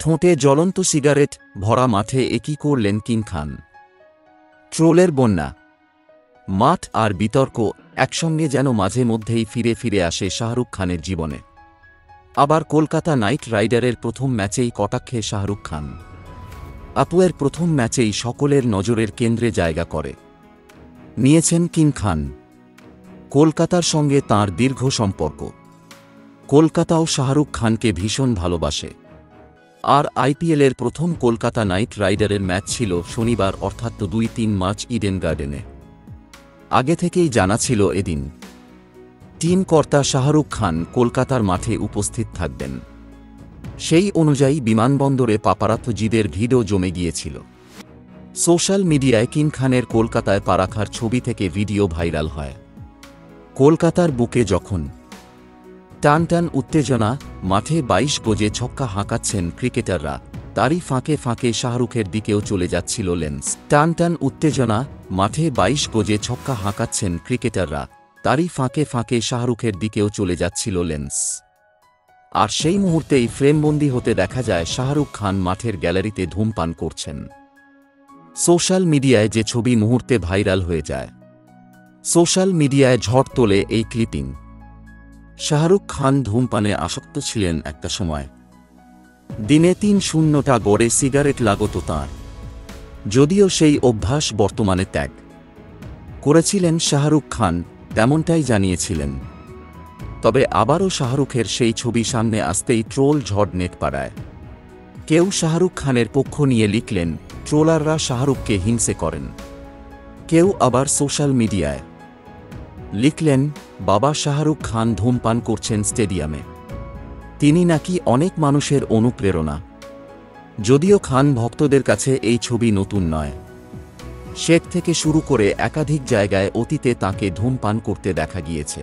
ঠোঁটে জ্বলন্ত সিগারেট, ভরা মাঠে একই করলেন কিং খান। ট্রোলের বন্যা, মাঠ আর বিতর্ক একসঙ্গে যেন মাঝে মধ্যেই ফিরে ফিরে আসে শাহরুখ খানের জীবনে। আবার কলকাতা নাইট রাইডারের প্রথম ম্যাচেই কটাক্ষে শাহরুখ খান। আপুয়ের প্রথম ম্যাচেই সকলের নজরের কেন্দ্রে জায়গা করে নিয়েছেন কিং খান। কলকাতার সঙ্গে তাঁর দীর্ঘ সম্পর্ক। কলকাতাও শাহরুখ খানকে ভীষণ ভালোবাসে। আর আইপিএলের প্রথম কলকাতা নাইট রাইডারের ম্যাচ ছিল শনিবার অর্থাৎ 2-3 মার্চ ইডেন গার্ডেনে। আগে থেকেই জানা ছিল এদিন টিম কর্তা শাহরুখ খান কলকাতার মাঠে উপস্থিত থাকবেন। সেই অনুযায়ী বিমানবন্দরে পাপারাত্থজিদের ভিড়ও জমে গিয়েছিল। সোশ্যাল মিডিয়ায় কিং খানের কলকাতায় পা রাখার ছবি থেকে ভিডিও ভাইরাল হয়। কলকাতার বুকে যখন টান টান উত্তেজনা, মাঠে 22 গজে ছক্কা হাঁকাচ্ছেন ক্রিকেটাররা, তারই ফাঁকে ফাঁকে শাহরুখের দিকেও চলে যাচ্ছিল লেন্স। টান টান উত্তেজনা, মাঠে 22 গজে ছক্কা হাঁকাচ্ছেন ক্রিকেটাররা, তারই ফাঁকে ফাঁকে শাহরুখের দিকেও চলে যাচ্ছিল লেন্স। আর সেই মুহূর্তেই ফ্রেমবন্দি হতে দেখা যায় শাহরুখ খান মাঠের গ্যালারিতে ধূমপান করছেন। সোশ্যাল মিডিয়ায় যে ছবি মুহূর্তে ভাইরাল হয়ে যায়। সোশ্যাল মিডিয়ায় ঝড় তোলে এই ক্লিপিং। শাহরুখ খান ধূমপানে আসক্ত ছিলেন একটা সময়। দিনে 3-0টা গড়ে সিগারেট লাগত তাঁর। যদিও সেই অভ্যাস বর্তমানে ত্যাগ করেছিলেন শাহরুখ খান, তেমনটাই জানিয়েছিলেন। তবে আবারও শাহরুখের সেই ছবি সামনে আসতেই ট্রোল ঝড় নেট পাড়ায়। কেউ শাহরুখ খানের পক্ষ নিয়ে লিখলেন ট্রোলাররা শাহরুখকে হিংসে করেন। কেউ আবার সোশ্যাল মিডিয়ায় লিখলেন বাবা শাহরুখ খান ধূমপান করছেন স্টেডিয়ামে, তিনি নাকি অনেক মানুষের অনুপ্রেরণা। যদিও খান ভক্তদের কাছে এই ছবি নতুন নয়। সেট থেকে শুরু করে একাধিক জায়গায় অতীতে তাঁকে ধূমপান করতে দেখা গিয়েছে।